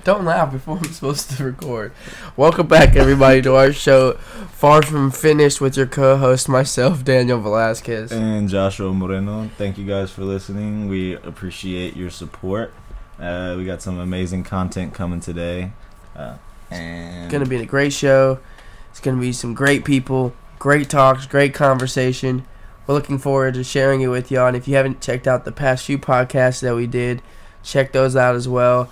Don't laugh before I'm supposed to record. Welcome back, everybody, to our show, Far From Finished, with your co-host, myself, Daniel Velasquez. And Joshua Moreno. Thank you guys for listening. We appreciate your support. We got some amazing content coming today. It's going to be a great show. It's going to be some great people, great talks, great conversation. We're looking forward to sharing it with y'all. And if you haven't checked out the past few podcasts that we did, check those out as well.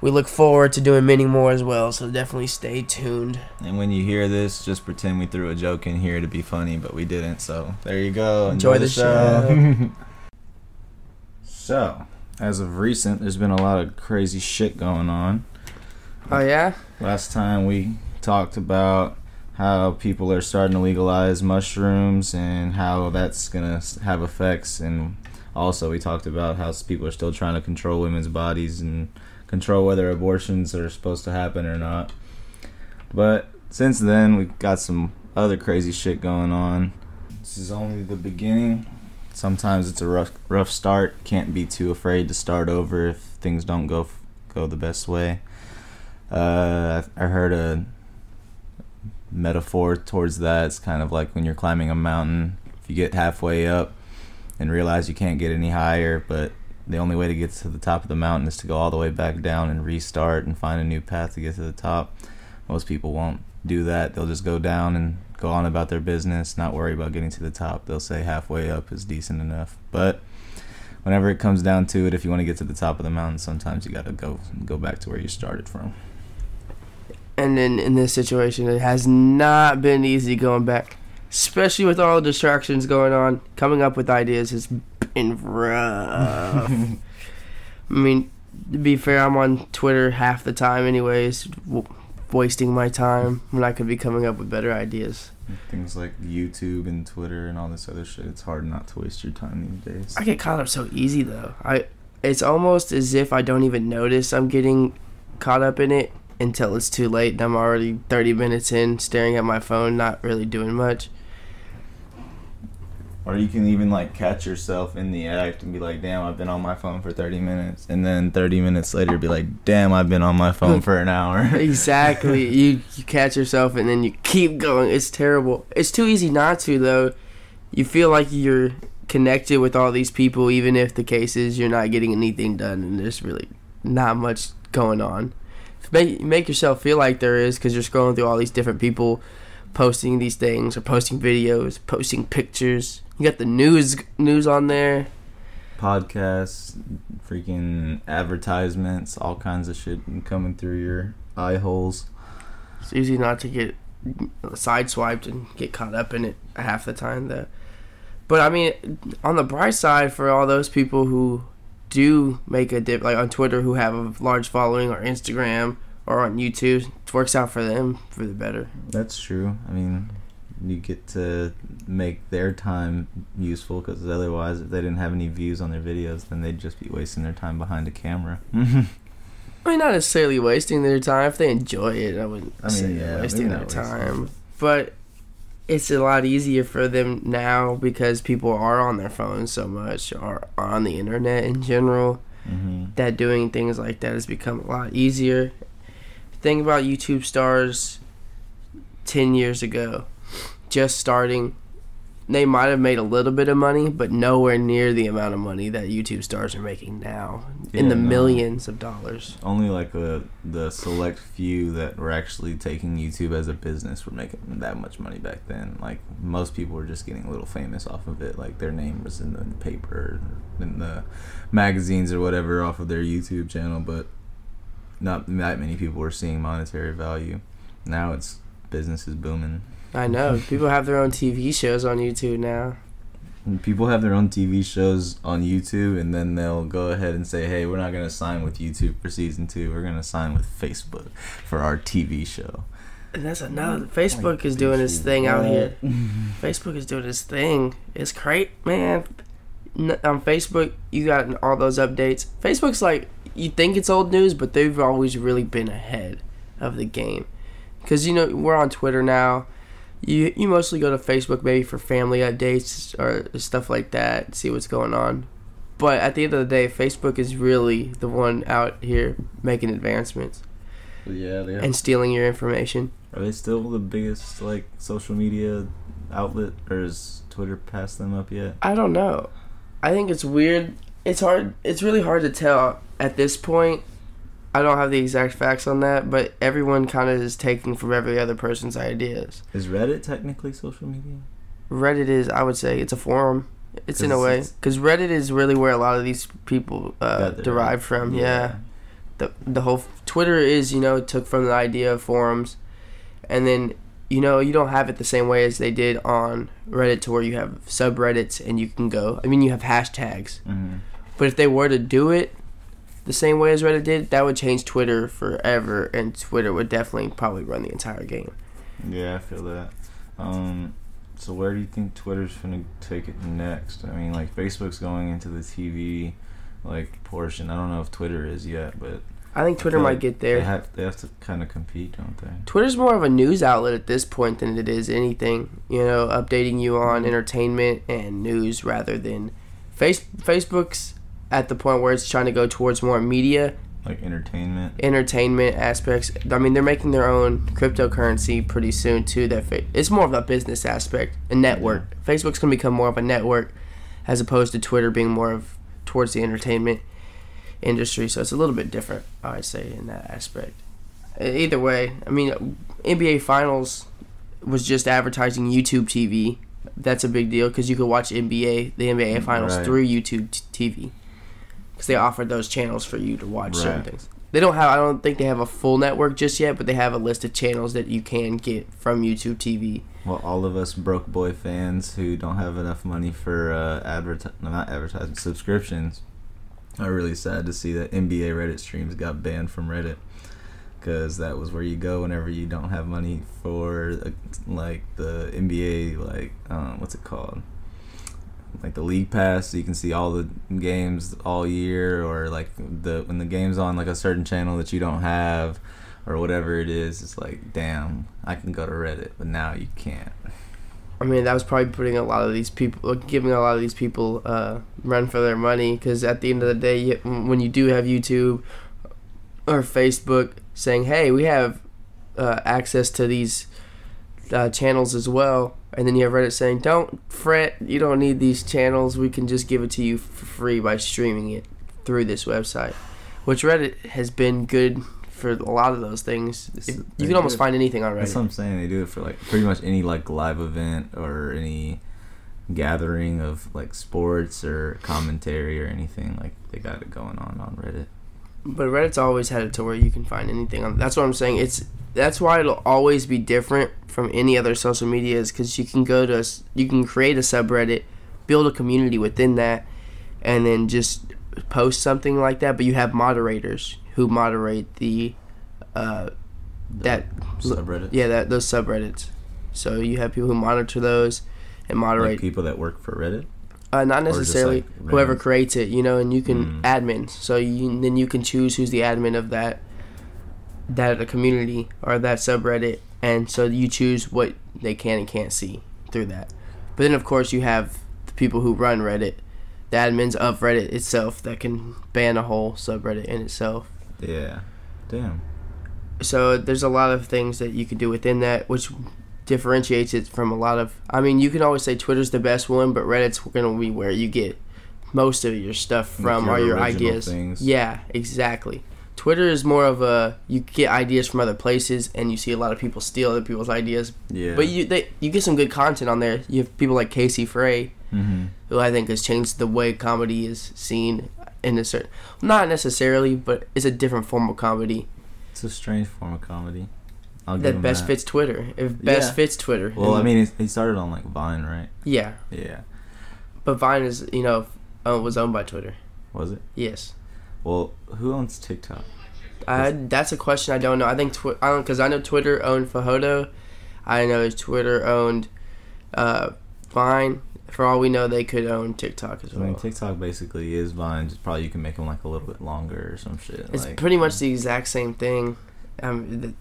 We look forward to doing many more as well, so definitely stay tuned. And when you hear this, just pretend we threw a joke in here to be funny, but we didn't. So there you go. Enjoy the show. So, as of recent, there's been a lot of crazy shit going on. Oh, yeah? Last time we talked about how people are starting to legalize mushrooms and how that's going to have effects. And also we talked about how people are still trying to control women's bodies and control whether abortions are supposed to happen or not. But since then, we've got some other crazy shit going on. This is only the beginning. Sometimes it's a rough start. Can't be too afraid to start over if things don't go the best way. I heard a metaphor towards that. It's kind of like when you're climbing a mountain. If you get halfway up and realize you can't get any higher, but the only way to get to the top of the mountain is to go all the way back down and restart and find a new path to get to the top. Most people won't do that. They'll just go down and go on about their business, not worry about getting to the top. They'll say halfway up is decent enough. But whenever it comes down to it, if you want to get to the top of the mountain, sometimes you got to go back to where you started from. And then in this situation, it has not been easy going back, especially with all the distractions going on. Coming up with ideas has been rough. I mean, to be fair, I'm on Twitter half the time anyways, wasting my time when I could be coming up with better ideas. Things like YouTube and Twitter and all this other shit, it's hard not to waste your time these days. I get caught up so easy, though. It's almost as if I don't even notice I'm getting caught up in it until it's too late and I'm already 30 minutes in, staring at my phone, not really doing much. Or you can even like catch yourself in the act and be like, damn, I've been on my phone for 30 minutes. And then 30 minutes later be like, damn, I've been on my phone for an hour. Exactly. You catch yourself and then you keep going. It's terrible. It's too easy not to, though. You feel like you're connected with all these people, even if the case is you're not getting anything done and there's really not much going on. Make yourself feel like there is, because you're scrolling through all these different people posting these things or posting videos, posting pictures. You got the news on there, podcasts, freaking advertisements, all kinds of shit coming through your eye holes. It's easy not to get sideswiped and get caught up in it half the time, though. But I mean, on the bright side, for all those people who do make a dip, like on Twitter, who have a large following, or Instagram, or on YouTube, it works out for them for the better. That's true. I mean, you get to make their time useful, because otherwise, if they didn't have any views on their videos, then they'd just be wasting their time behind a camera. I mean, not necessarily wasting their time. If they enjoy it, I wouldn't say they're wasting their time. But it's a lot easier for them now because people are on their phones so much, or on the internet in general, that doing things like that has become a lot easier. Think about YouTube stars 10 years ago, just starting. They might have made a little bit of money, but nowhere near the amount of money that YouTube stars are making now, in the millions of dollars. Only like the select few that were actually taking YouTube as a business were making that much money back then. Like, most people were just getting a little famous off of it. Like, their name was in the paper, in the magazines or whatever off of their YouTube channel, but not that many people were seeing monetary value. Now it's business is booming. I know. People have their own TV shows on YouTube now. People have their own TV shows on YouTube, and then they'll go ahead and say, hey, we're not going to sign with YouTube for season 2. We're going to sign with Facebook for our TV show. And that's another. Facebook is doing its thing out here. Facebook is doing its thing. It's great, man. On Facebook, you got all those updates. Facebook's like, you think it's old news, but they've always really been ahead of the game. Because, you know, we're on Twitter now. You mostly go to Facebook maybe for family updates or stuff like that, see what's going on. But at the end of the day, Facebook is really the one out here making advancements. Yeah, they are. And stealing your information. Are they still the biggest like social media outlet, or has Twitter passed them up yet? I don't know. I think it's weird. It's hard. It's really hard to tell at this point. I don't have the exact facts on that, but everyone kind of is taking from every other person's ideas. Is Reddit technically social media? Reddit is, I would say, it's a forum. It's in a way, because Reddit is really where a lot of these people derive from. Yeah. The whole Twitter is, took from the idea of forums, and then you don't have it the same way as they did on Reddit, to where you have subreddits and you can go. I mean, you have hashtags, but if they were to do it the same way as Reddit did, that would change Twitter forever, and Twitter would definitely probably run the entire game. Yeah, I feel that. So where do you think Twitter's gonna take it next? I mean, like, Facebook's going into the TV portion. I don't know if Twitter is yet, but I think Twitter might get there. They have to kind of compete, don't they? Twitter's more of a news outlet at this point than it is anything. Updating you on entertainment and news rather than Facebook's at the point where it's trying to go towards more media, like entertainment aspects. I mean, they're making their own cryptocurrency pretty soon too. It's more of a business aspect, a network. Yeah. Facebook's gonna become more of a network, as opposed to Twitter being more of towards the entertainment industry. So it's a little bit different, I'd say, in that aspect. Either way, I mean, NBA Finals was just advertising YouTube TV. That's a big deal because you could watch the NBA Finals through YouTube TV. Because they offered those channels for you to watch certain things. I don't think they have a full network just yet, but they have a list of channels that you can get from YouTube TV. Well, all of us broke boy fans who don't have enough money for subscriptions are really sad to see that NBA Reddit streams got banned from Reddit. Because that was where you go whenever you don't have money for, the NBA, what's it called? Like the league pass, so you can see all the games all year, or when the game's on a certain channel that you don't have, or whatever it is. It's like, damn, I can go to Reddit, but now you can't. I mean, that was probably giving a lot of these people run for their money, because at the end of the day, when you do have YouTube or Facebook saying, hey, we have access to these channels as well, and then you have Reddit saying, don't fret, you don't need these channels, we can just give it to you for free by streaming it through this website, which Reddit has been good for a lot of those things. You can almost find anything on Reddit. That's what I'm saying. They do it for pretty much any live event or any gathering of sports or commentary or anything. They got it going on Reddit. But Reddit's always had it to where you can find anything on. That's what I'm saying. That's why it'll always be different from any other social media, is because you can create a subreddit, build a community within that, and then just post something like that. But you have moderators who moderate that subreddits. Yeah, those subreddits. So you have people who monitor those and moderate. People that work for Reddit. Not necessarily. Whoever creates it, and you can admin. So then you can choose who's the admin of that community or that subreddit, and so you choose what they can and can't see through that. But then, of course, you have the people who run Reddit, the admins of Reddit itself, that can ban a whole subreddit in itself. Yeah. Damn. So there's a lot of things that you can do within that, which differentiates it from a lot of. I mean, you can always say Twitter's the best one, but Reddit's going to be where you get most of your stuff from, or your ideas. Things. Yeah, exactly. Twitter is more of you get ideas from other places, and you see a lot of people steal other people's ideas. Yeah. But you get some good content on there. You have people like Casey Frey, who I think has changed the way comedy is seen in a certain. Not necessarily, but it's a different form of comedy. It's a strange form of comedy. That best fits Twitter. Fits Twitter. Well, I mean, he started on Vine, right? Yeah. Yeah. But Vine is, was owned by Twitter. Was it? Yes. Well, who owns TikTok? That's a question I don't know. I think because I know Twitter owned Fajodo. I know Twitter owned Vine. For all we know, they could own TikTok as well. I mean, TikTok basically is Vine. Just probably you can make them a little bit longer or some shit. It's pretty much the exact same thing. The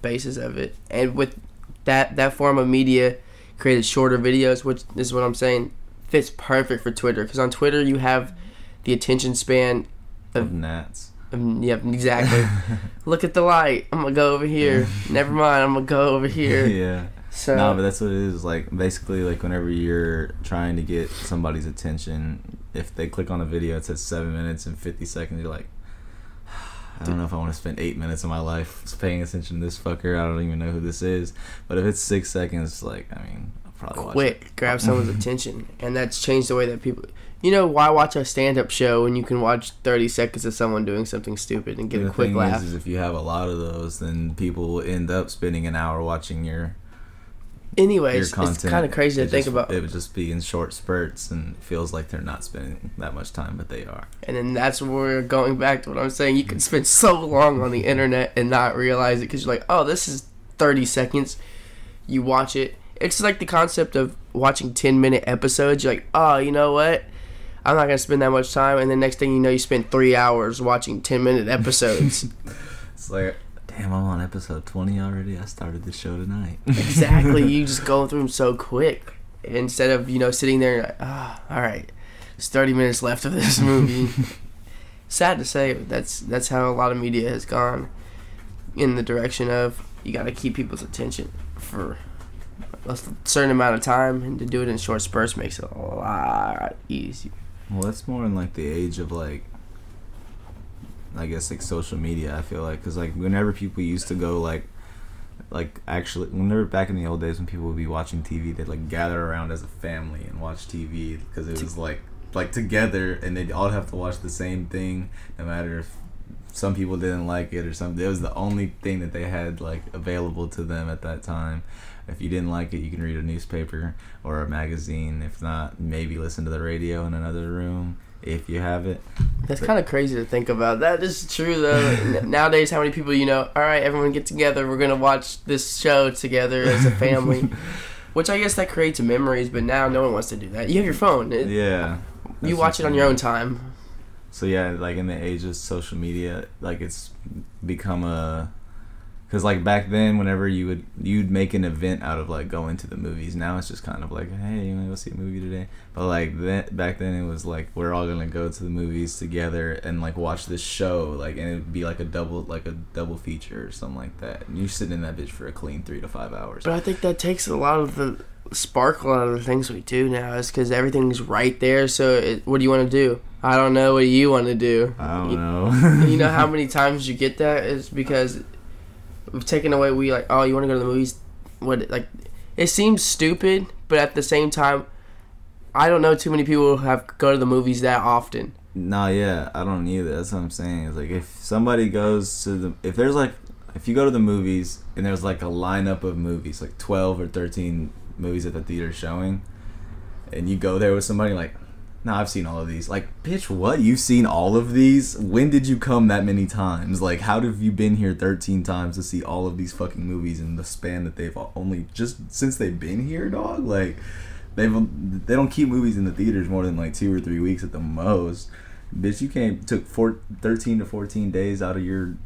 basis of it, and with that form of media, created shorter videos, which is what I'm saying fits perfect for Twitter. Because on Twitter you have the attention span of gnats. Yep, exactly. Look at the light. I'm gonna go over here. Never mind. I'm gonna go over here. Yeah. So no, but that's what it is. Like basically, like whenever you're trying to get somebody's attention, if they click on a video, it says 7 minutes and 50 seconds. You're like, I don't know if I want to spend 8 minutes of my life paying attention to this fucker. I don't even know who this is. But if it's 6 seconds, like I mean, I'll probably watch it. Grab someone's attention, and that's changed the way that people. You know, why watch a stand-up show when you can watch 30 seconds of someone doing something stupid and get a quick laugh? Is if you have a lot of those, then people will end up spending an hour watching your content. It's kind of crazy to think about. It would just be in short spurts, and it feels like they're not spending that much time, but they are. And then that's where we're going back to what I'm saying. You can spend so long on the internet and not realize it because you're like, oh, this is 30 seconds. You watch it. It's like the concept of watching 10-minute episodes. You're like, oh, you know what? I'm not going to spend that much time. And the next thing you know, you spend 3 hours watching 10-minute episodes. It's like, damn, I'm on episode 20 already. I started the show tonight. Exactly. You just go through them so quick. Instead of, sitting there and like, all right, there's 30 minutes left of this movie. Sad to say, but that's how a lot of media has gone in the direction of you got to keep people's attention for a certain amount of time, and to do it in short spurts makes it a lot easier. Well, that's more in, like, the age of, like, I guess, like, social media, I feel like. Because, like, whenever people used to go, like, actually, whenever back in the old days when people would be watching TV, they'd, like, gather around as a family and watch TV. Because it was, like, together, and they'd all have to watch the same thing, no matter if some people didn't like it or something. It was the only thing that they had, like, available to them at that time. If you didn't like it, you can read a newspaper or a magazine. If not, maybe listen to the radio in another room if you have it. That's kind of crazy to think about. That is true, though. Nowadays, how many people, all right, everyone get together. We're going to watch this show together as a family. Which I guess that creates memories, but now no one wants to do that. You have your phone. Yeah. You watch it on your own time. So, yeah, like in the age of social media, like it's become a... Because, like, back then, whenever you'd make an event out of, like, going to the movies. Now it's just kind of like, hey, you want to go see a movie today? But, like, back then it was, like, we're all going to go to the movies together and, like, watch this show. Like, and it would be, like, a double feature or something like that. And you're sitting in that bitch for a clean 3 to 5 hours. But I think that takes a lot of the sparkle out of the things we do now. Is because everything's right there. So what do you want to do? I don't know. What do you want to do? I don't know. You know how many times you get that? It's because... we've taken away, you want to go to the movies? It seems stupid, but at the same time, I don't know too many people who go to the movies that often. No, yeah, I don't either. That's what I'm saying. It's like, if somebody goes to if you go to the movies and there's, like, a lineup of movies, like 12 or 13 movies at the theater showing, and you go there with somebody, like, no, I've seen all of these. Like, bitch, what? You've seen all of these? When did you come that many times? Like, how have you been here 13 times to see all of these fucking movies in the span that they've only just since they've been here, dog? Like, they don't keep movies in the theaters more than, like, 2 or 3 weeks at the most. Bitch, you took 13 to 14 days out of your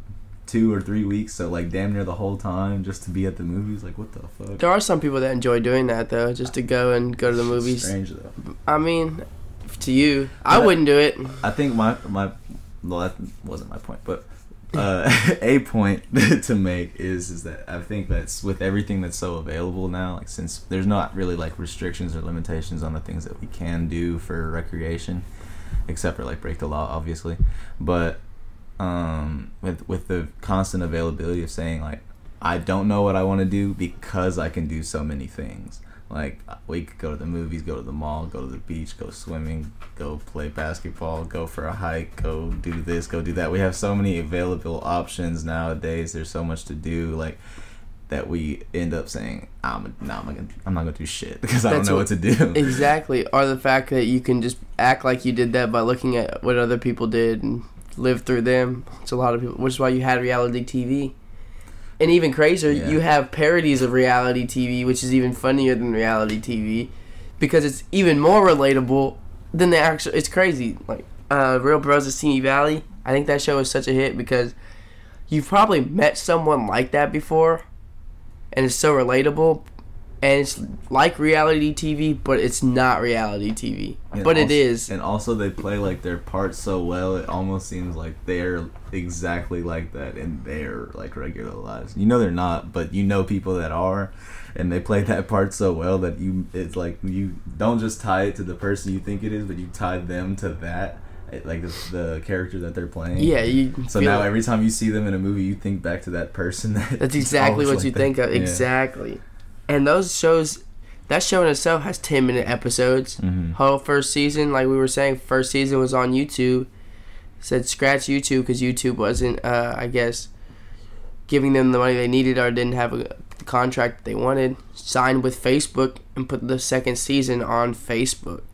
2 or 3 weeks, so, like, damn near the whole time just to be at the movies. Like, what the fuck? There are some people that enjoy doing that, though, just to go to the movies. Strange, though. I mean... to you, I wouldn't do it. I think well, that wasn't my point, but a point to make is that I think that's with everything that's so available now, like, since there's not really, like, restrictions or limitations on the things that we can do for recreation, except for, like, break the law, obviously, but with the constant availability of saying, like, I don't know what I want to do because I can do so many things. Like, we could go to the movies, go to the mall, go to the beach, go swimming, go play basketball, go for a hike, go do this, go do that. We have so many available options nowadays. There's so much to do, like, that we end up saying, I'm not gonna do shit because I don't know what to do. Exactly. Or the fact that you can just act like you did that by looking at what other people did and live through them. It's a lot of people, which is why you had reality TV. And even crazier, you have parodies of reality TV, which is even funnier than reality TV, because it's even more relatable than the actual. It's crazy. Like, Real Bros of Simi Valley. I think that show is such a hit because you've probably met someone like that before, and it's so relatable. And it's like reality TV, but it's not reality TV. But it is. And also they play like their parts so well, it almost seems like they're exactly like that in their like regular lives. You know they're not, but you know people that are, and they play that part so well that it's like you don't just tie it to the person you think it is, but you tie them to that. Like the character that they're playing. Yeah, so now every time you see them in a movie, you think back to that person. That's exactly what you think of. Yeah. Exactly. And those shows, that show in itself has 10-minute episodes. Mm-hmm. Whole first season, like we were saying, first season was on YouTube. Said scratch YouTube because YouTube wasn't, I guess, giving them the money they needed or didn't have the contract they wanted. Signed with Facebook and put the second season on Facebook.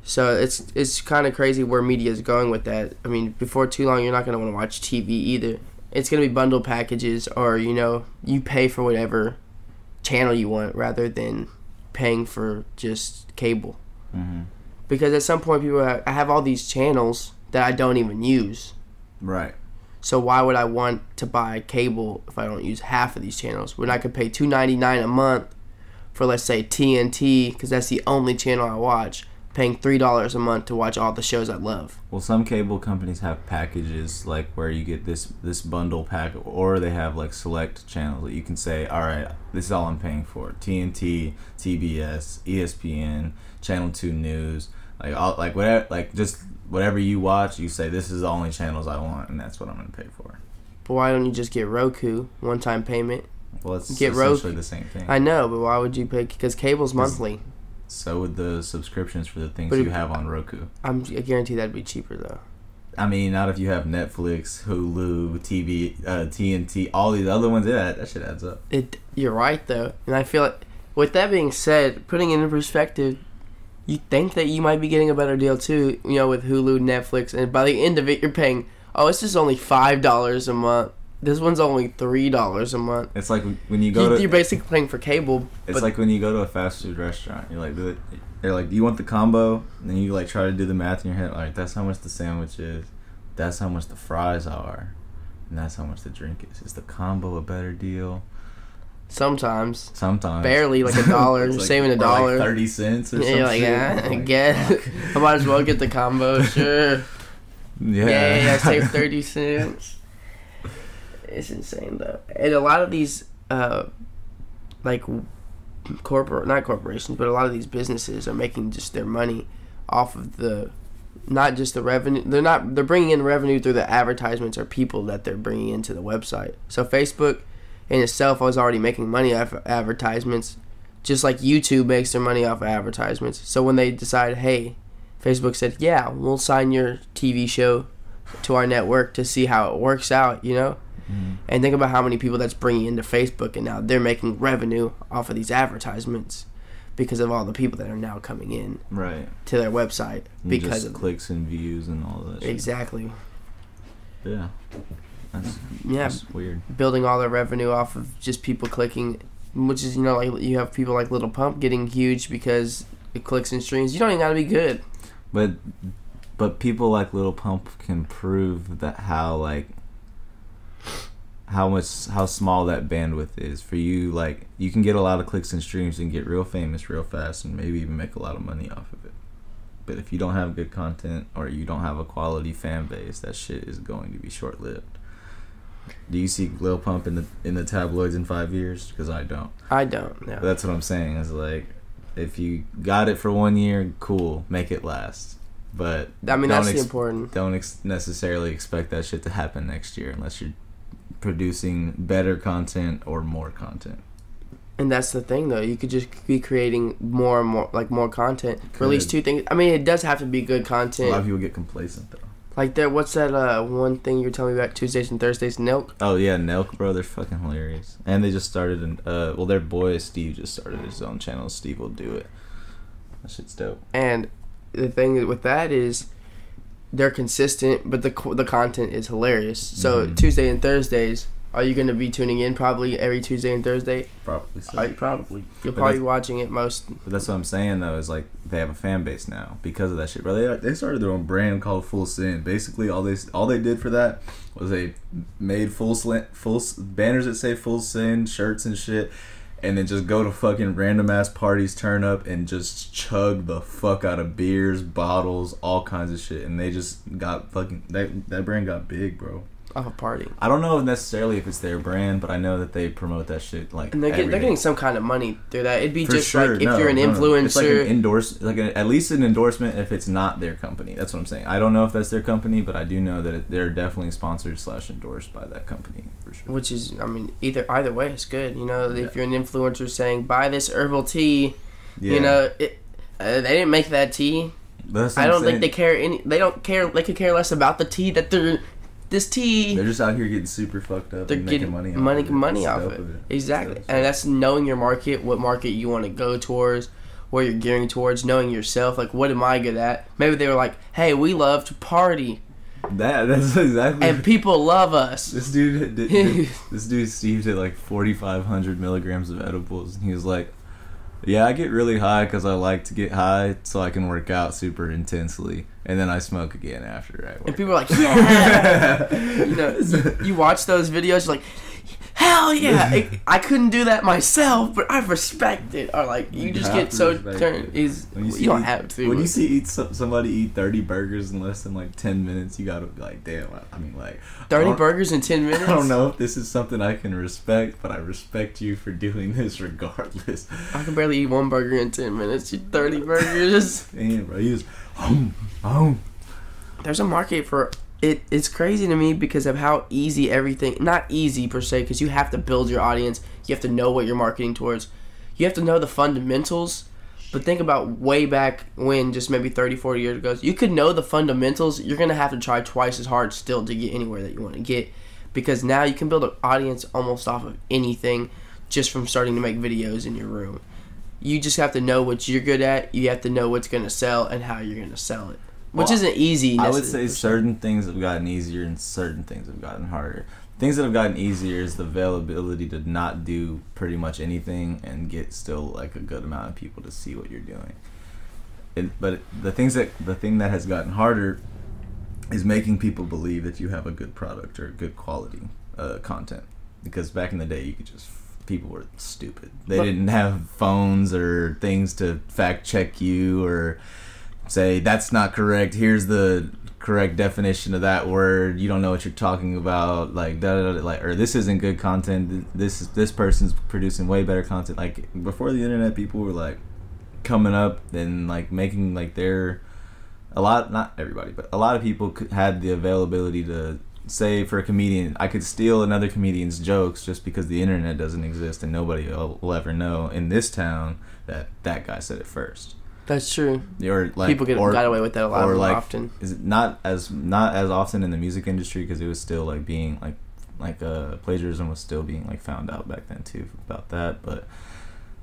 So it's kind of crazy where media is going with that. I mean, before too long, you're not going to want to watch TV either. It's going to be bundle packages or, you pay for whatever channel you want rather than paying for just cable. Mm-hmm. Because at some point, I have all these channels that I don't even use. Right. So why would I want to buy cable if I don't use half of these channels? When I could pay $2.99 a month for, let's say, TNT, because that's the only channel I watch, paying $3 a month to watch all the shows I love. Well, some cable companies have packages like where you get this bundle pack, or they have like select channels that you can say, all right, this is all I'm paying for: TNT, TBS, ESPN, Channel 2 News, whatever you watch, you say this is the only channels I want, and that's what I'm gonna pay for. But why don't you just get Roku, one-time payment? Well, it's essentially the same thing. I know, but why would you pay? Because cable's monthly. So would the subscriptions for the things you have on Roku. I guarantee that'd be cheaper though. I mean, not if you have Netflix, Hulu, TNT, all these other ones. Yeah, that shit adds up. You're right though, and I feel like with that being said, putting it in perspective, you think that you might be getting a better deal too. With Hulu, Netflix, and by the end of it, you're paying. Oh, it's just only $5 a month. This one's only $3 a month. It's like when you go you're basically paying for cable. It's like when you go to a fast food restaurant. You're like, they're like, do you want the combo? And then you like try to do the math in your head. Like, that's how much the sandwich is. That's how much the fries are. And that's how much the drink is. Is the combo a better deal? Sometimes. Barely, like $1. Like, saving $1. Like 30 cents or something. Yeah, I guess. I might as well get the combo, sure. Yeah, save 30 cents. It's insane though, and a lot of these, not corporations, but a lot of these businesses are making just their money off of not just the revenue. They're bringing in revenue through the advertisements or people that they're bringing into the website. So Facebook, in itself, was already making money off of advertisements, just like YouTube makes their money off of advertisements. So when they decided, hey, Facebook said, yeah, we'll sign your TV show to our network to see how it works out, Mm-hmm. And think about how many people that's bringing into Facebook, and now they're making revenue off of these advertisements because of all the people that are now coming in to their website because of clicks and views and all that. Exactly. Shit. Yeah. That's weird. Building all their revenue off of just people clicking, which is like you have people like Little Pump getting huge because it clicks and streams. You don't even gotta be good. But people like Little Pump can prove that how small that bandwidth is for you. Like, you can get a lot of clicks and streams and get real famous real fast and maybe even make a lot of money off of it. But if you don't have good content or you don't have a quality fan base, that shit is going to be short lived. Do you see Lil Pump in the tabloids in 5 years? Because I don't. No. But that's what I'm saying. Is like, if you got it for 1 year, cool, make it last. But that's important. Don't necessarily expect that shit to happen next year unless you're producing better content or more content. And that's the thing, though. You could just be creating more and more content. Release 2 things. I mean, it does have to be good content. A lot of people get complacent, though. Like, what's that one thing you were telling me about Tuesdays and Thursdays? Nelk? Oh, yeah, Nelk, bro. They're fucking hilarious. And they just started, their boy, Steve, just started his own channel. Steve Will Do It. That shit's dope. And the thing with that is they're consistent, but the content is hilarious. So Tuesday and Thursdays, are you going to be tuning in probably every Tuesday and Thursday? Probably so. You'll probably be watching it most. But that's what I'm saying, though, is like they have a fan base now because of that shit, bro. They started their own brand called Full Sin. Basically, all they did for that was they made full banners that say Full Sin, shirts and shit. and then just go to fucking random ass parties, turn up, and just chug the fuck out of beers, bottles, all kinds of shit. And they just got fucking that brand got big, bro. Off a party. I don't know necessarily if it's their brand, but I know that they promote that shit like. And they're getting some kind of money through that. It'd be for just sure. Like if you're an influencer, it's like an at least an endorsement if it's not their company. That's what I'm saying. I don't know if that's their company, but I do know that they're definitely sponsored / endorsed by that company for sure. Which is, I mean, either way, it's good. You know, if you're an influencer saying buy this herbal tea, you know, they didn't make that tea. I don't think they care They don't care. They could care less about the tea that they're. This tea... They're just out here getting super fucked up and making money off of it. Exactly. And that's knowing your market, what market you want to go towards, where you're gearing towards, knowing yourself. Like, what am I good at? Maybe they were like, hey, we love to party. That's exactly... And people love us. This dude Steve did like 4,500 milligrams of edibles. And he was like, yeah, I get really high because I like to get high so I can work out super intensely. And then I smoke again after I work. And people are like, yeah! You know, you watch those videos, you're like, hell yeah! I couldn't do that myself, but I respect it. Or like, you just get so turned. You don't have to. When you see somebody eat 30 burgers in less than like 10 minutes, you gotta be like, damn, I mean like... 30 burgers in 10 minutes? I don't know if this is something I can respect, but I respect you for doing this regardless. I can barely eat one burger in 10 minutes. You 30 burgers? Damn, bro. He was... There's a market for it. It's crazy to me because of how easy everything, not easy per se, because you have to build your audience, you have to know what you're marketing towards, you have to know the fundamentals. But think about way back when, just maybe 30-40 years ago, you could know the fundamentals. You're going to have to try twice as hard still to get anywhere that you want to get, because now you can build an audience almost off of anything just from starting to make videos in your room. You just have to know what you're good at. You have to know what's going to sell and how you're going to sell it. Which isn't easy. I would say certain things have gotten easier and certain things have gotten harder. Things that have gotten easier is the availability to not do pretty much anything and get still like a good amount of people to see what you're doing. But the thing that has gotten harder is making people believe that you have a good product or good quality content. Because back in the day, people were stupid. They didn't have phones or things to fact check you or say that's not correct. Here's the correct definition of that word. You don't know what you're talking about. Like or this isn't good content. This person's producing way better content. Like before the internet, people were like coming up and like making like not everybody, but a lot of people had the availability to say for a comedian, I could steal another comedian's jokes just because the internet doesn't exist and nobody will ever know in this town that guy said it first. That's true. Or like people got away with that a lot more like, often. Is it not as often in the music industry because it was still like being like plagiarism was still being like found out back then too about that. But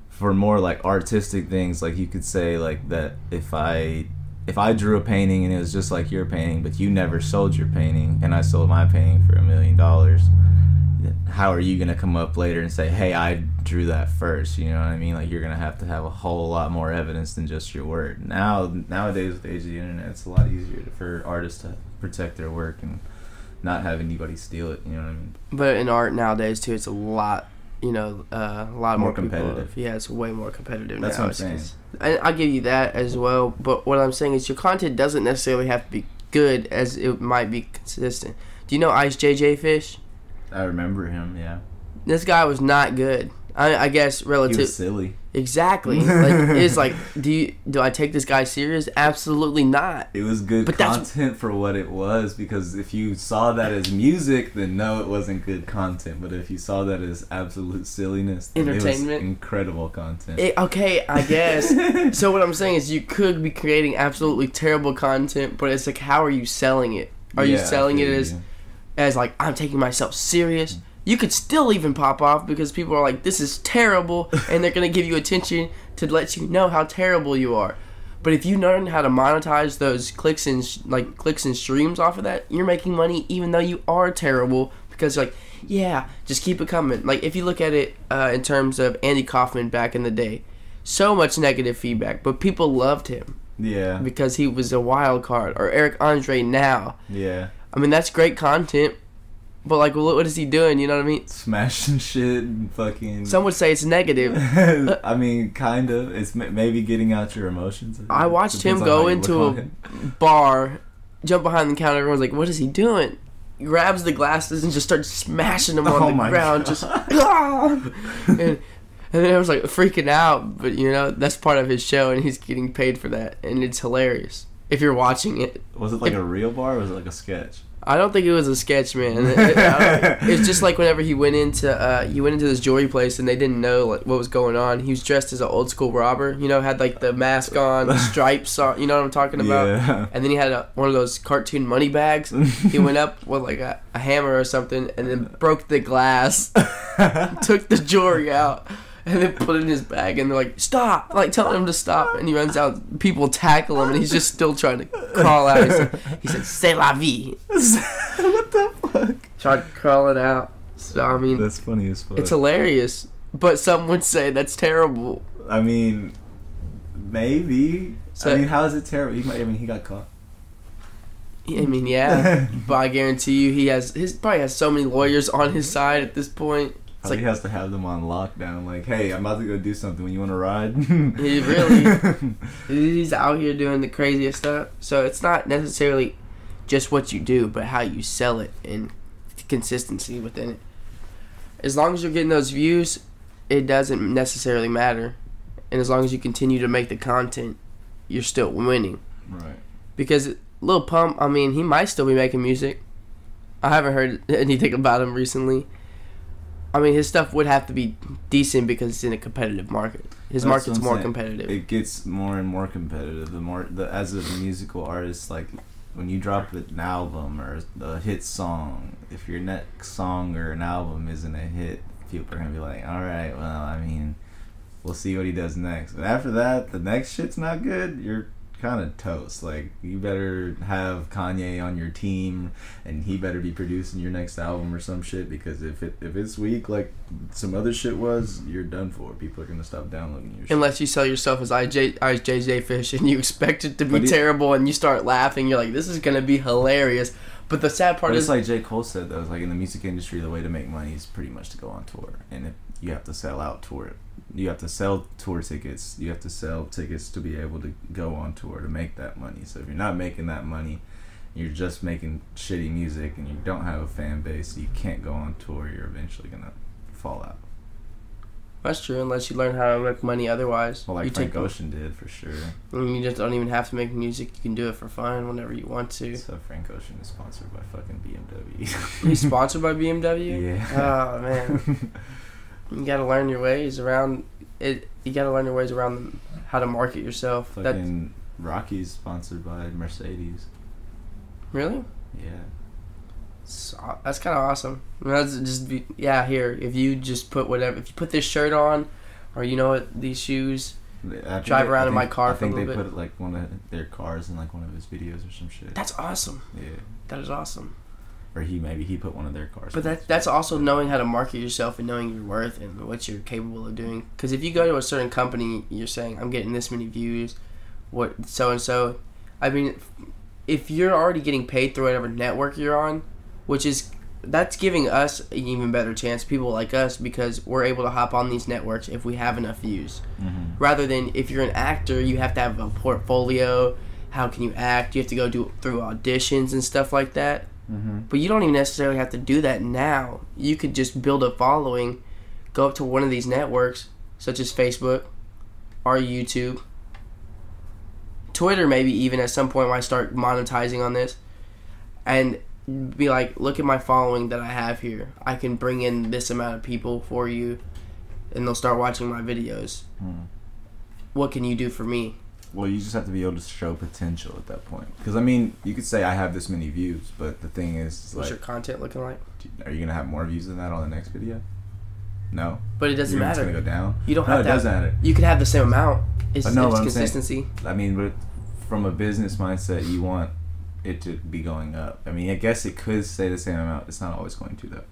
for more like artistic things, like you could say like that if I drew a painting and it was just like your painting, but you never sold your painting and I sold my painting for $1 million, how are you going to come up later and say, hey, I drew that first? You know what I mean? Like you're going to have a whole lot more evidence than just your word. Nowadays with the age of the internet, it's a lot easier for artists to protect their work and not have anybody steal it. You know what I mean? But in art nowadays too, it's a lot, a lot more competitive. Yeah, it's way more competitive. That's now. What I'm saying. And I'll give you that as well. But what I'm saying is your content doesn't necessarily have to be good as it might be consistent. Do you know Ice JJ Fish? I remember him, yeah. This guy was not good. I guess relative. He was silly. Exactly. Like it's like, do I take this guy serious? Absolutely not. It was good content for what it was, because if you saw that as music, then no, it wasn't good content. But if you saw that as absolute silliness, then entertainment, it was incredible content. Okay, I guess. So what I'm saying is you could be creating absolutely terrible content, but it's like, how are you selling it? Are you selling it as like, I'm taking myself serious? You could still even pop off because people are like, this is terrible, and they're going to give you attention to let you know how terrible you are. But if you learn how to monetize those clicks and streams off of that, you're making money even though you are terrible, because like, yeah, just keep it coming. Like if you look at it in terms of Andy Kaufman back in the day, so much negative feedback, but people loved him. Yeah. Because he was a wild card. Or Eric Andre now. Yeah. I mean, that's great content. But, like, what is he doing? You know what I mean? Smashing shit and fucking... Some would say it's negative. I mean, kind of. It's maybe getting out your emotions. I watched him go into a bar, jump behind the counter. Everyone's like, what is he doing? He grabs the glasses and just starts smashing them on the ground. God. Just... And then I was like freaking out, but you know, that's part of his show and he's getting paid for that, and it's hilarious if you're watching it. Was it like a real bar or was it like a sketch? I don't think it was a sketch, man. It's just like whenever he went into this jewelry place and they didn't know like what was going on. He was dressed as an old school robber, you know, had like the mask on, the stripes on, you know what I'm talking about? Yeah. And then he had one of those cartoon money bags. He went up with like a hammer or something and then broke the glass, took the jewelry out. And then put it in his bag, and they're like, stop! Like, telling him to stop. And he runs out, people tackle him, and he's just still trying to crawl out. He said, c'est la vie. What the fuck? Tried crawling out. So, I mean... That's funny as fuck. It's hilarious. But some would say that's terrible. I mean, maybe. So, I mean, how is it terrible? He got caught. I mean, yeah. But I guarantee you, he probably has so many lawyers on his side at this point. It's like, he has to have them on lockdown. Like, hey, I'm about to go do something. When you want to ride? He really... He's out here doing the craziest stuff. So it's not necessarily just what you do, but how you sell it and consistency within it. As long as you're getting those views, it doesn't necessarily matter. And as long as you continue to make the content, you're still winning. Right. Because Lil Pump, I mean, he might still be making music. I haven't heard anything about him recently. I mean, his stuff would have to be decent because it's in a competitive market. His market's more competitive. It gets more and more competitive. As a musical artist, like when you drop an album or a hit song, if your next song or an album isn't a hit, people are gonna be like, all right, well, I mean, we'll see what he does next. But after that, the next shit's not good, you're kind of toast. Like, you better have Kanye on your team and he better be producing your next album or some shit, because if it's weak like some other shit was, you're done for. People are gonna stop downloading your shit. Unless you sell yourself as IJJ Fish and you expect it to be terrible and you start laughing, you're like, this is gonna be hilarious. But the sad part is, like J. Cole said, though, it's like in the music industry, the way to make money is pretty much to go on tour, and if you have to sell out tour. You have to sell tour tickets. You have to sell tickets to be able to go on tour to make that money. So if you're not making that money, you're just making shitty music and you don't have a fan base, you can't go on tour, you're eventually going to fall out. That's true, unless you learn how to make money otherwise. Well, like Frank Ocean did, for sure. I mean, you just don't even have to make music. You can do it for fun whenever you want to. So Frank Ocean is sponsored by fucking BMW. He's sponsored by BMW? Yeah. Oh, man. You gotta learn your ways around it. You gotta learn your ways around how to market yourself. Fucking Rocky's sponsored by Mercedes. Really? Yeah. So, that's kind of awesome. That's just here. If you just put if you put this shirt on, or you know what, these shoes, drive around in my car for a little bit. I think they put like one of their cars in like one of his videos or some shit. That's awesome. Yeah. That is awesome. Or he put one of their cars. But that's also knowing how to market yourself and knowing your worth and what you're capable of doing. Because if you go to a certain company, you're saying, I'm getting this many views, what so-and-so. I mean, if you're already getting paid through whatever network you're on, that's giving us an even better chance, people like us, because we're able to hop on these networks if we have enough views. Mm-hmm. Rather than if you're an actor, you have to have a portfolio. How can you act? You have to go through auditions and stuff like that. Mm-hmm. But you don't even necessarily have to do that now. You could just build a following, go up to one of these networks, such as Facebook or YouTube. Twitter maybe even at some point might start monetizing on this. And be like, look at my following that I have here. I can bring in this amount of people for you, and they'll start watching my videos. What can you do for me? Well, you just have to be able to show potential at that point. Because, I mean, you could say I have this many views, but the thing is, what's your content looking like? Are you going to have more views than that on the next video? No. But it doesn't matter. It's going to go down? You don't have to. No, it does matter. You could have the same amount. It's consistency. I mean, but from a business mindset, you want it to be going up. I mean, I guess it could stay the same amount. It's not always going to, though.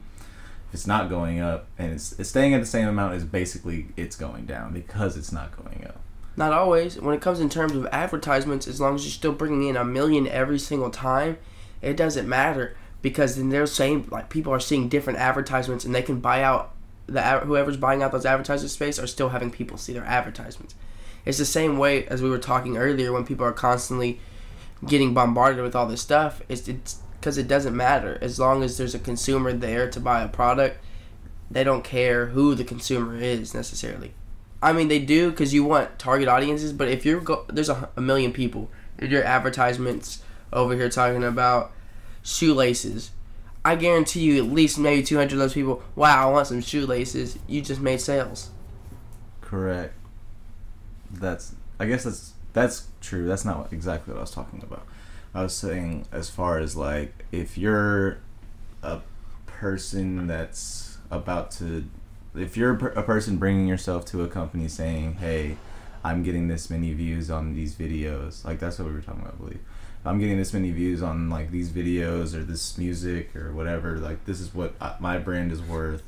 If it's not going up and it's staying at the same amount, is basically it's going down because it's not going up. Not always. When it comes in terms of advertisements, as long as you're still bringing in 1 million every single time, it doesn't matter. because then they're saying, like, people are seeing different advertisements, and they can buy out whoever's buying out those advertising space are still having people see their advertisements. It's the same way as we were talking earlier when people are constantly getting bombarded with all this stuff. It's because it doesn't matter. As long as there's a consumer there to buy a product, they don't care who the consumer is necessarily. I mean, they do because you want target audiences, but if there's a million people in your advertisements over here talking about shoelaces, I guarantee you at least maybe 200 of those people, wow, I want some shoelaces. You just made sales. Correct. I guess that's true. That's not exactly what I was talking about. I was saying, as far as, like, if you're a person that's if you're a person bringing yourself to a company saying, hey, I'm getting this many views on these videos, like, that's what we were talking about, I believe. I'm getting this many views on, like, these videos or this music or whatever, like, this is what my brand is worth.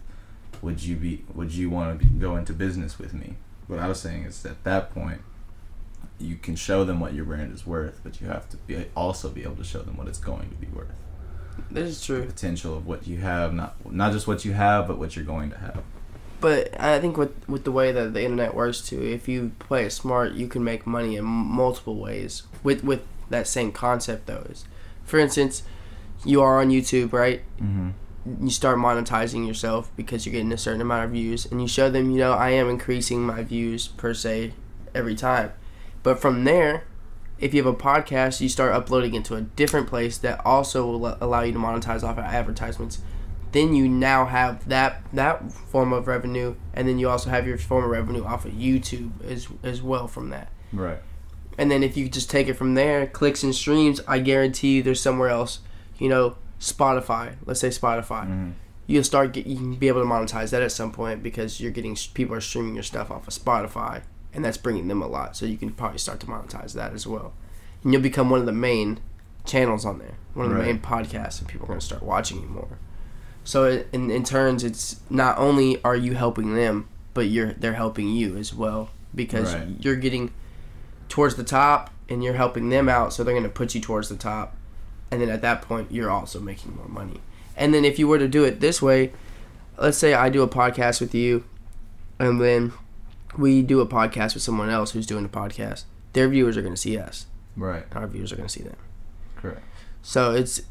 Would you want to go into business with me? What I was saying is, at that point, you can show them what your brand is worth, but you have to also be able to show them what it's going to be worth. That is true. The potential of what you have, not just what you have, but what you're going to have. But I think with the way that the internet works too, if you play it smart, you can make money in multiple ways with that same concept though. For instance, you are on YouTube, right? Mm-hmm. You start monetizing yourself because you're getting a certain amount of views, and you show them, I am increasing my views per se every time. But from there, if you have a podcast, you start uploading it to a different place that also will allow you to monetize off of advertisements. Then you now have that form of revenue, and then you also have your form of revenue off of YouTube as well from that. Right. And then if you just take it from there, clicks and streams, I guarantee you there's somewhere else, Spotify. Let's say Spotify. Mm-hmm. You can be able to monetize that at some point because people are streaming your stuff off of Spotify, and that's bringing them a lot. So you can probably start to monetize that as well, and you'll become one of the main channels on there, one of the main podcasts, and people are going to start watching you more. So in turns, it's not only are you helping them, but they're helping you as well, because you're getting towards the top and you're helping them out, so they're going to put you towards the top, and then at that point you're also making more money. And then if you were to do it this way, let's say I do a podcast with you, and then we do a podcast with someone else who's doing a podcast, their viewers are going to see us. Right. Our viewers are going to see them. Correct. So it's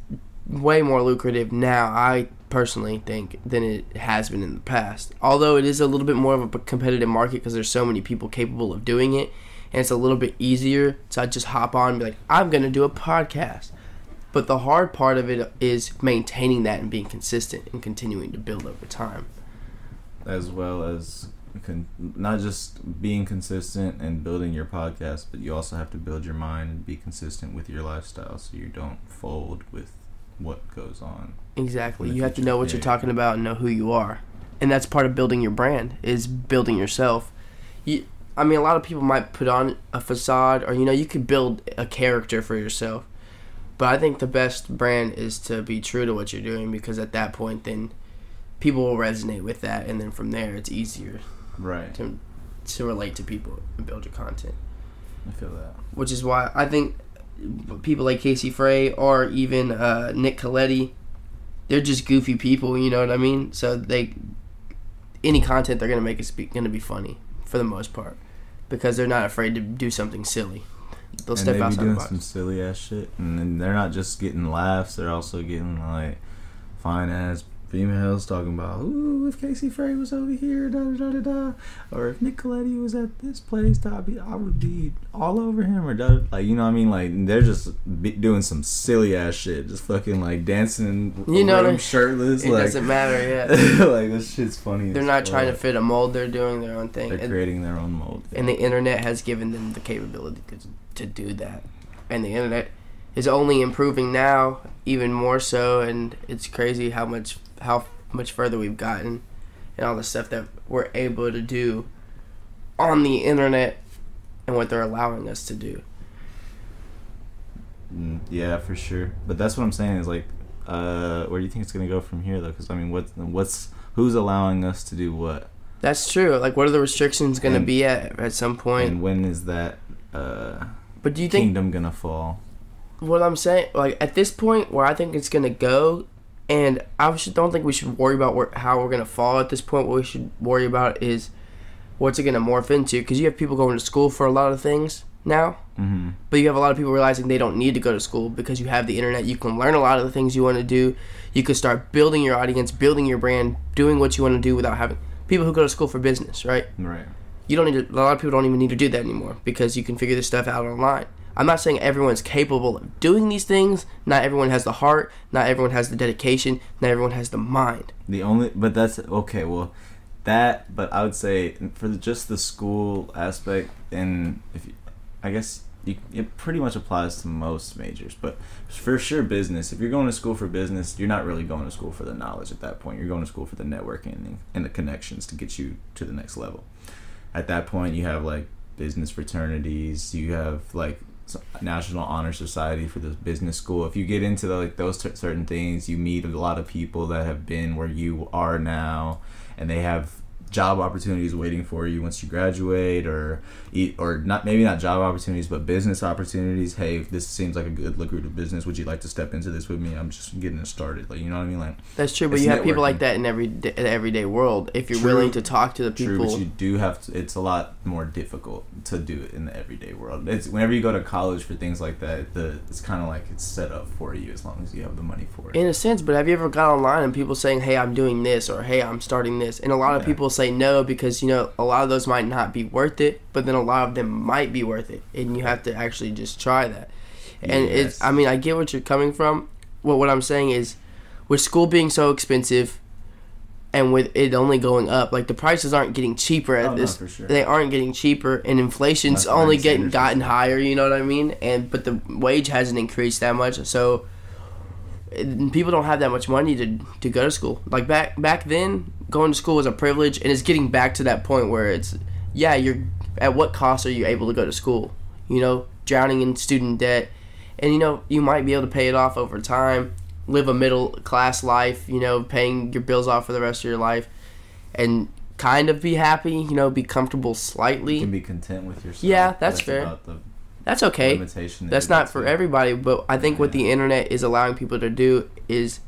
way more lucrative now, I personally think, than it has been in the past. Although it is a little bit more of a competitive market because there's so many people capable of doing it, and it's a little bit easier to just hop on and be like, I'm going to do a podcast. But the hard part of it is maintaining that and being consistent and continuing to build over time. As well as not just being consistent and building your podcast, but you also have to build your mind and be consistent with your lifestyle so you don't fold with what goes on. Exactly. You have to know what you're talking about and know who you are. And that's part of building your brand, is building yourself. A lot of people might put on a facade, or, you can build a character for yourself. But I think the best brand is to be true to what you're doing, because at that point, then people will resonate with that, and then from there, it's easier to relate to people and build your content. I feel that. Which is why I think people like Casey Frey or even Nick Coletti, they're just goofy people, you know what I mean? So any content they're going to make is going to be funny for the most part, because they're not afraid to do something silly. They'll step outside the box. Some silly ass shit, and then they're not just getting laughs; they're also getting like fine ass females talking about, ooh, if Casey Frey was over here, da da da da, or if Nick Coletti was at this place, I would be all over him, or da, like, you know what I mean? Like, they're just doing some silly ass shit, just fucking like dancing, shirtless. It doesn't matter, yeah. Like, this shit's funny. They're not trying to fit a mold; they're doing their own thing. They're creating their own mold, and the internet has given them the capability to do that, and the internet is only improving now, even more so, and it's crazy how much further we've gotten, and all the stuff that we're able to do on the internet and what they're allowing us to do. Yeah, for sure. But that's what I'm saying is, like, where do you think it's gonna go from here, though? Because I mean, who's allowing us to do what? That's true. Like, what are the restrictions gonna be at some point? And when is that but do you think kingdom gonna fall? what I'm saying, like, at this point where I think it's going to go, and don't think we should worry about how we're going to fall at this point. What we should worry about is what's it going to morph into, because you have people going to school for a lot of things now, but you have a lot of people realizing they don't need to go to school because you have the internet. You can learn a lot of the things you want to do. You can start building your audience, building your brand, doing what you want to do without having people who go to school for business, right? Right. You don't need to, a lot of people don't even need to do that anymore because you can figure this stuff out online. I'm not saying everyone's capable of doing these things. Not everyone has the heart. Not everyone has the dedication. Not everyone has the mind. But that's okay. Well, but I would say for just the school aspect, and I guess it pretty much applies to most majors. But for sure, business. If you're going to school for business, you're not really going to school for the knowledge at that point. You're going to school for the networking and the connections to get you to the next level. At that point, you have like business fraternities. You have like National Honor Society for the business school. If you get into those certain things, you meet a lot of people that have been where you are now, and they have job opportunities waiting for you once you graduate, or not, maybe not job opportunities, but business opportunities. Hey, this seems like a good lucrative business. Would you like to step into this with me? I'm just getting it started. Like, you know what I mean? Like, that's true, but you have people like that in the everyday world. If you're willing to talk to the people, true, but you do have to. It's a lot more difficult to do it in the everyday world. It's whenever you go to college for things like that, it's kind of like it's set up for you as long as you have the money for it. In a sense, but have you ever got online and people saying, "Hey, I'm doing this," or "Hey, I'm starting this," and a lot of people say no because a lot of those might not be worth it, but then a lot of them might be worth it, and you have to actually just try that. And yes. I get what you're coming from. What I'm saying is, with school being so expensive, and with it only going up, like the prices aren't getting cheaper at this. No, for sure. They aren't getting cheaper, and inflation's only gotten higher. You know what I mean? But the wage hasn't increased that much, so people don't have that much money to go to school. Like back then, going to school was a privilege, and it's getting back to that point where you're at what cost are you able to go to school? Drowning in student debt, and you might be able to pay it off over time, live a middle class life, paying your bills off for the rest of your life, and kind of be happy, be comfortable slightly. You can be content with yourself. Yeah, that's fair. That's okay. That's not for everybody, but I think what the internet is allowing people to do is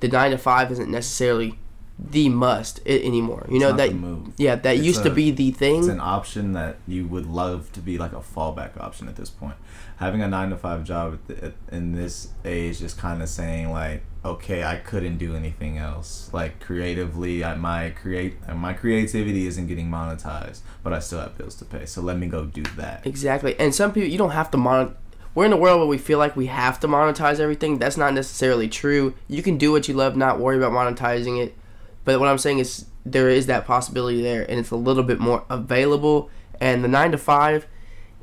the 9 to 5 isn't necessarily the must anymore. It's not the move. Yeah, that used to be the thing. It's an option that you would love to be like a fallback option at this point. Having a 9 to 5 job in this age is kind of saying like, okay, I couldn't do anything else. Like creatively, my creativity isn't getting monetized, but I still have bills to pay. So let me go do that. Exactly. And some people, you don't have to we're in a world where we feel like we have to monetize everything. That's not necessarily true. You can do what you love, not worry about monetizing it. But what I'm saying is there is that possibility there, and it's a little bit more available. And the 9 to 5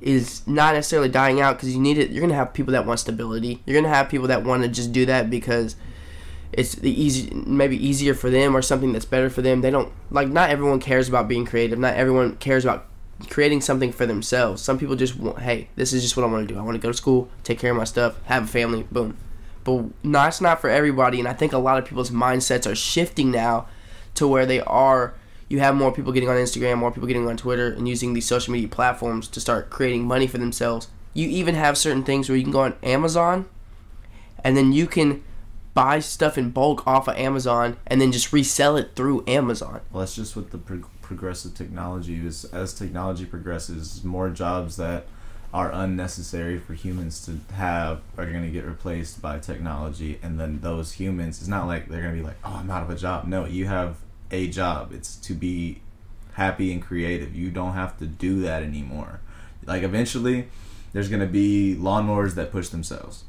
is not necessarily dying out because you need it. You're going to have people that want stability. You're going to have people that want to just do that because it's maybe easier for them or something that's better for them. They don't, not everyone cares about being creative. Not everyone cares about creating something for themselves. Some people just want, hey, this is just what I want to do. I want to go to school, take care of my stuff, have a family, boom. But no, it's not for everybody, and I think a lot of people's mindsets are shifting now to where you have more people getting on Instagram, more people getting on Twitter, and using these social media platforms to start creating money for themselves. You even have certain things where you can go on Amazon, and then you can buy stuff in bulk off of Amazon, and then just resell it through Amazon. Well, that's just what the progressive technology is. As technology progresses, more jobs that are unnecessary for humans to have are going to get replaced by technology, and then those humans, it's not like they're going to be like, oh, I'm out of a job. No, you have a job. It's to be happy and creative. You don't have to do that anymore. Like eventually there's going to be lawnmowers that push themselves.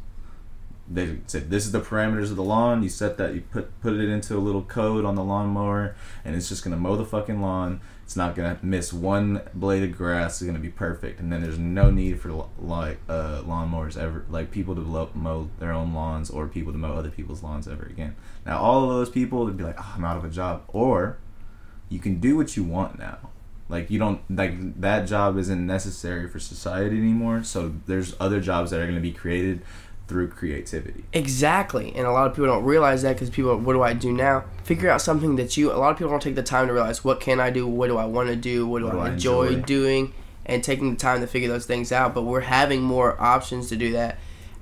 They said this is the parameters of the lawn. You set that, you put it into a little code on the lawnmower, and it's just going to mow the fucking lawn. It's not going to miss one blade of grass. It's going to be perfect. And then there's no need for lawnmowers ever, like people to mow their own lawns or people to mow other people's lawns ever again. Now all of those people would be like, oh, I'm out of a job. Or you can do what you want now. Like you don't, like that job isn't necessary for society anymore. So there's other jobs that are going to be created through creativity. Exactly. And a lot of people don't realize that because people, what do I do now? Figure out something that a lot of people don't take the time to realize, what can I do? What do I want to do? What do I enjoy doing? And taking the time to figure those things out. But we're having more options to do that.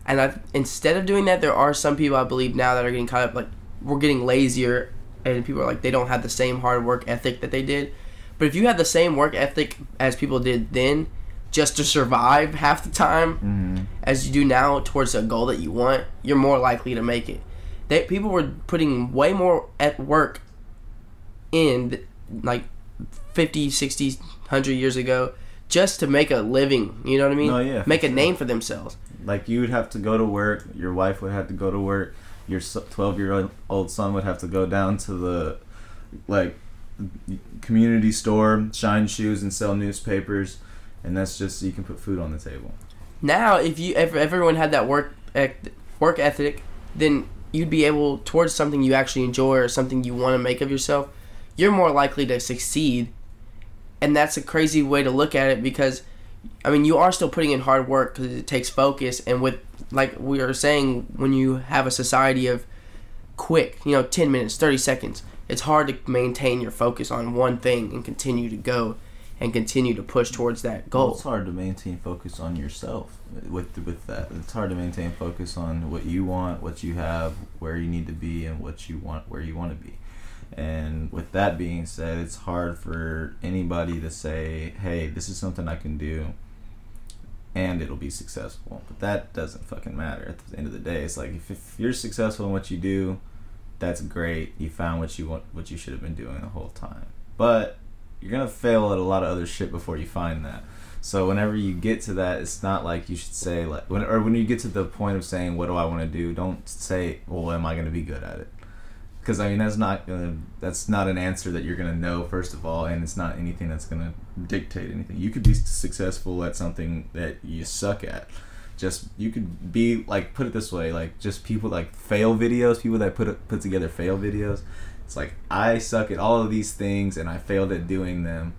And instead of doing that, there are some people I believe now that are getting caught up, like, we're getting lazier, and people are like, they don't have the same hard work ethic that they did. But if you have the same work ethic as people did then, just to survive half the time, as you do now towards a goal that you want, you're more likely to make it. People were putting way more at work in, like, 50, 60, 100 years ago, just to make a living, you know what I mean? No, yeah, make a name for themselves. Like, you would have to go to work, your wife would have to go to work, your 12-year-old son would have to go down to the, like, community store, shine shoes, and sell newspapers, and that's just so you can put food on the table. Now, if everyone had that work ethic, then you'd be able, towards something you actually enjoy or something you want to make of yourself, you're more likely to succeed. And that's a crazy way to look at it, because, I mean, you are still putting in hard work because it takes focus. And with, like we were saying, when you have a society of quick, 10 minutes, 30 seconds, it's hard to maintain your focus on one thing and continue to go and continue to push towards that goal. Well, it's hard to maintain focus on yourself with that. It's hard to maintain focus on what you want, what you have, where you need to be, and what you want, where you want to be. And with that being said, it's hard for anybody to say, hey, this is something I can do and it'll be successful. But that doesn't fucking matter at the end of the day. It's like, if you're successful in what you do, that's great. You found what you want, what you should have been doing the whole time. But you're going to fail at a lot of other shit before you find that. So whenever you get to that, it's not like you should say, like, when you get to the point of saying, what do I want to do? Don't say, well, am I going to be good at it? Because, I mean, that's not an answer that you're going to know, first of all, and it's not anything that's going to dictate anything. You could be successful at something that you suck at. You could be, like, put it this way, like, just people, like, fail videos, people that put together fail videos. It's like, I suck at all of these things, and I failed at doing them.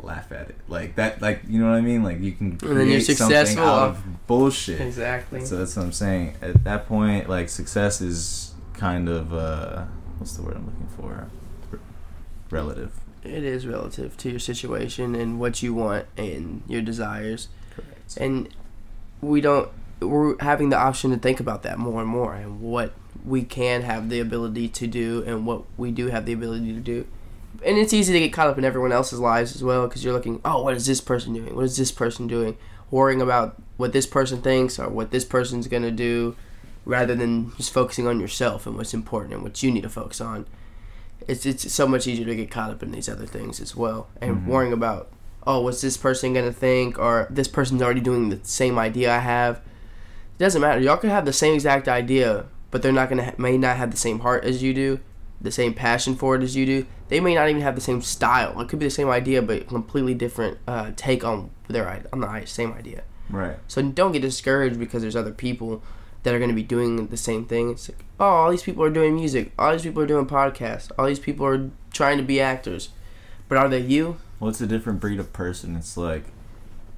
Laugh at it. Like, that, like, you know what I mean? Like, you can create something out of bullshit. Exactly. So that's what I'm saying. At that point, like, success is kind of, what's the word I'm looking for? Relative. It is relative to your situation and what you want and your desires. Correct. And we're having the option to think about that more and more, and what we can have the ability to do and what we do have the ability to do. And it's easy to get caught up in everyone else's lives as well, because you're looking, oh, what is this person doing? What is this person doing? Worrying about what this person thinks or what this person's going to do, rather than just focusing on yourself and what's important and what you need to focus on. It's so much easier to get caught up in these other things as well. And worrying about, oh, what's this person going to think? Or this person's already doing the same idea I have. It doesn't matter. Y'all could have the same exact idea, but they're not going to may not have the same heart as you do, the same passion for it as you do. They may not even have the same style. It could be the same idea, but completely different take on the same idea. Right. So don't get discouraged because there's other people that are going to be doing the same thing. It's like, oh, all these people are doing music. All these people are doing podcasts. All these people are trying to be actors. But are they you? Well, it's a different breed of person. It's like,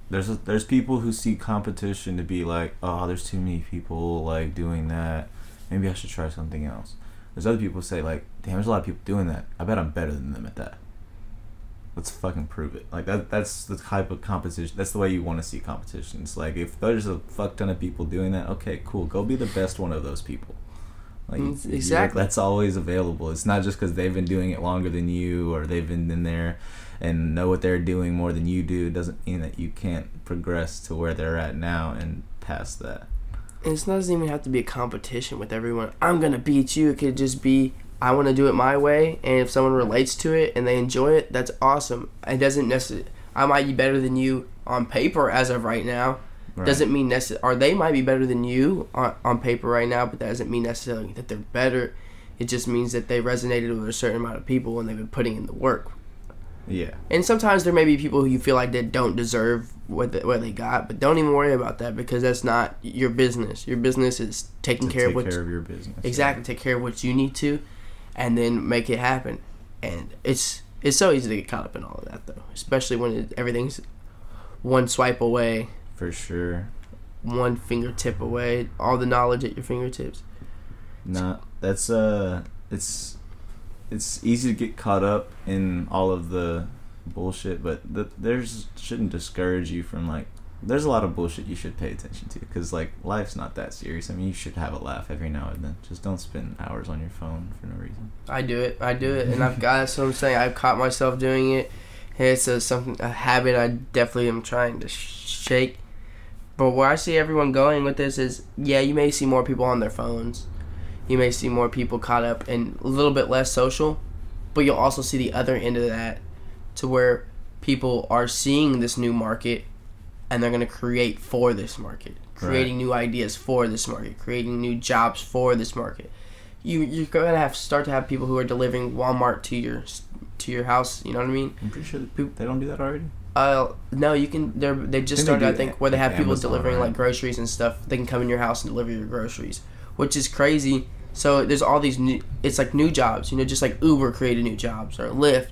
there's people who see competition to be like, oh, there's too many people, like, doing that. Maybe I should try something else. There's other people who say, like, damn, there's a lot of people doing that. I bet I'm better than them at that. Let's fucking prove it. Like, that's the type of competition. That's the way you want to see competition. It's like, if there's a fuck ton of people doing that, okay, cool. Go be the best one of those people. Like, exactly. That's always available. It's not just because they've been doing it longer than you, or they've been in there and know what they're doing more than you do. It doesn't mean that you can't progress to where they're at now and past that. And it doesn't even have to be a competition with everyone. I'm going to beat you. It could just be, I want to do it my way, and if someone relates to it and they enjoy it, that's awesome. It doesn't necessarily, I might be better than you on paper as of right now. Right. Doesn't mean necessarily, or they might be better than you on paper right now, but that doesn't mean necessarily that they're better. It just means that they resonated with a certain amount of people and they've been putting in the work. Yeah. And sometimes there may be people who you feel like that don't deserve what they got, but don't even worry about that, because that's not your business. Your business is taking care of your business. Exactly, take care of what you need to, and then make it happen. And it's so easy to get caught up in all of that, though, especially when everything's one swipe away. For sure. One fingertip away, all the knowledge at your fingertips. Nah, that's it's easy to get caught up in all of the bullshit, but shouldn't discourage you from, like, there's a lot of bullshit you should pay attention to, because like life's not that serious. I mean, you should have a laugh every now and then. Just don't spend hours on your phone for no reason. I do it, and that's what I'm saying. I've caught myself doing it. It's a habit I definitely am trying to shake. But where I see everyone going with this is, yeah, you may see more people on their phones. You may see more people caught up and a little bit less social. But you'll also see the other end of that, to where people are seeing this new market and they're going to create for this market. Creating new ideas for this market. Creating new jobs for this market. You're going to start to have people who are delivering Walmart to your house. You know what I mean? I'm pretty sure they don't do that already. No, you can. They just started, I think, where they have people delivering like groceries and stuff. They can come in your house and deliver your groceries, which is crazy. So there's all these new. It's like new jobs, just like Uber created new jobs or Lyft,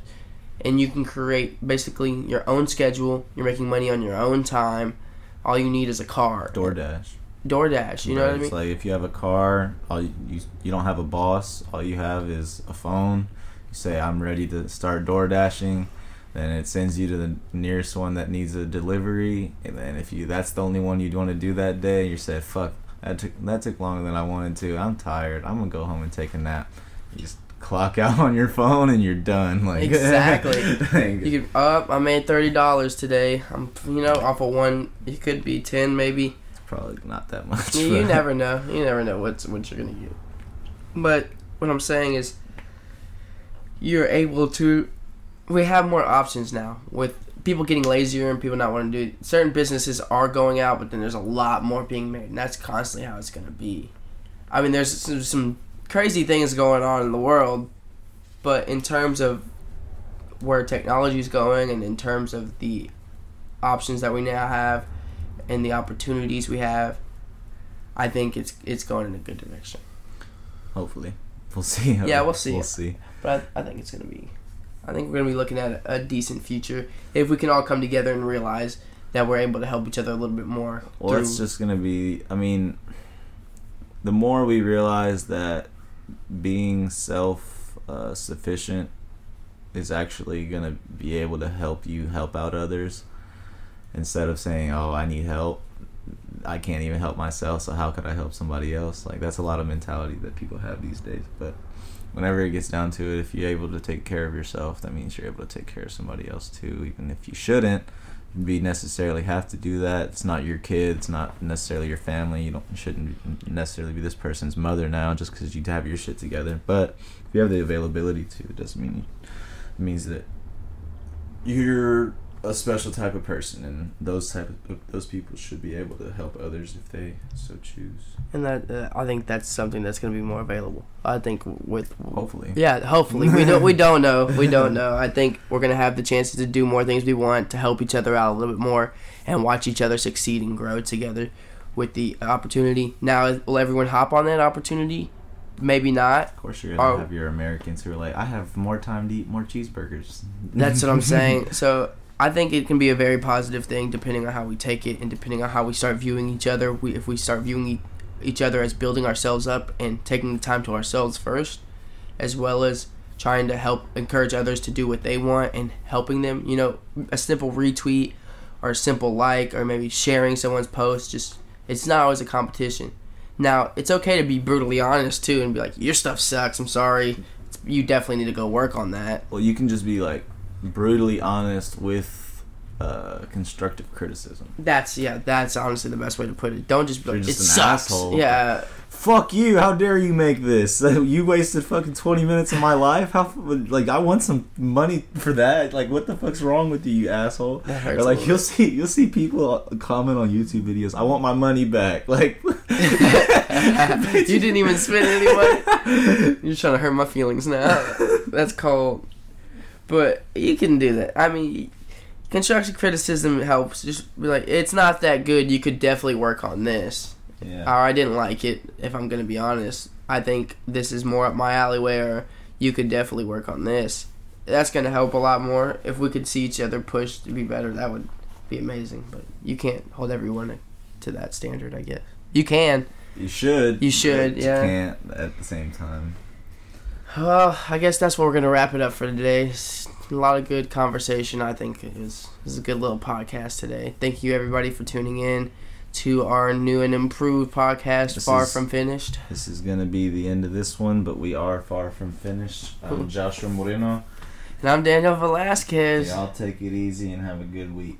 and you can create basically your own schedule. You're making money on your own time. All you need is a car. DoorDash. You know what I mean? It's like if you have a car, you don't have a boss. All you have is a phone. You say, I'm ready to start DoorDashing. Then it sends you to the nearest one that needs a delivery, and then if that's the only one you want to do that day, you said, "Fuck, that took longer than I wanted to. I'm tired. I'm gonna go home and take a nap." You just clock out on your phone and you're done. Like exactly. You could I made $30 today. I'm off of one. It could be 10 maybe. It's probably not that much. You never know. You never know what you're gonna get. But what I'm saying is, you're able to. We have more options now with people getting lazier and people not wanting to do it. Certain businesses are going out, but then there's a lot more being made, and that's constantly how it's going to be. I mean, there's some crazy things going on in the world, but in terms of where technology is going and in terms of the options that we now have and the opportunities we have, I think it's going in a good direction. Hopefully. We'll see. Yeah, we'll see. We'll see. But I think it's going to be... I think we're going to be looking at a decent future if we can all come together and realize that we're able to help each other a little bit more. Well, it's just going to be, I mean, the more we realize that being self-sufficient is actually going to be able to help you help out others, instead of saying, oh, I need help. I can't even help myself, so how could I help somebody else? Like, that's a lot of mentality that people have these days, but... Whenever it gets down to it, if you're able to take care of yourself, that means you're able to take care of somebody else too. Even if you shouldn't necessarily have to do that. It's not your kid. It's not necessarily your family. You shouldn't necessarily be this person's mother now just because you have your shit together. But if you have the availability to, it doesn't mean it means that you're a special type of person, and those people should be able to help others if they so choose. And that I think that's something that's going to be more available. I think hopefully. Yeah, hopefully. we don't know. I think we're going to have the chances to do more things we want, to help each other out a little bit more and watch each other succeed and grow together with the opportunity. Now, will everyone hop on that opportunity? Maybe not. Of course, you're going to have your Americans who are like, I have more time to eat more cheeseburgers. That's what I'm saying. So I think it can be a very positive thing depending on how we take it and depending on how we start viewing each other. If we start viewing each other as building ourselves up and taking the time to ourselves first, as well as trying to help encourage others to do what they want and helping them. A simple retweet or a simple like or maybe sharing someone's post, it's not always a competition. Now, it's okay to be brutally honest too and be like, your stuff sucks, I'm sorry. You definitely need to go work on that. Well, you can just be like, brutally honest with constructive criticism. That's honestly the best way to put it. Don't just be like, just it sucks. Asshole. Yeah. Fuck you! How dare you make this? You wasted fucking 20 minutes of my life. I want some money for that. Like, what the fuck's wrong with you asshole? That hurts. Or like, you'll see people comment on YouTube videos. I want my money back. Like, you didn't even spend any money. You're trying to hurt my feelings now. That's cold. But you can do that. I mean, constructive criticism helps. Just be like, it's not that good. You could definitely work on this. Yeah. Or I didn't like it, if I'm going to be honest. I think this is more up my alleyway, or you could definitely work on this. That's going to help a lot more. If we could see each other push to be better, that would be amazing. But you can't hold everyone to that standard, I guess. You can. You should. You should, yeah. You can't at the same time. Well, I guess that's what we're gonna wrap it up for today. A lot of good conversation. I think it was a good little podcast today. Thank you everybody for tuning in to our new and improved podcast, Far From Finished. This is gonna be the end of this one, but we are far from finished. I'm Joshua Moreno. And I'm Daniel Velasquez. Y'all take it easy and have a good week.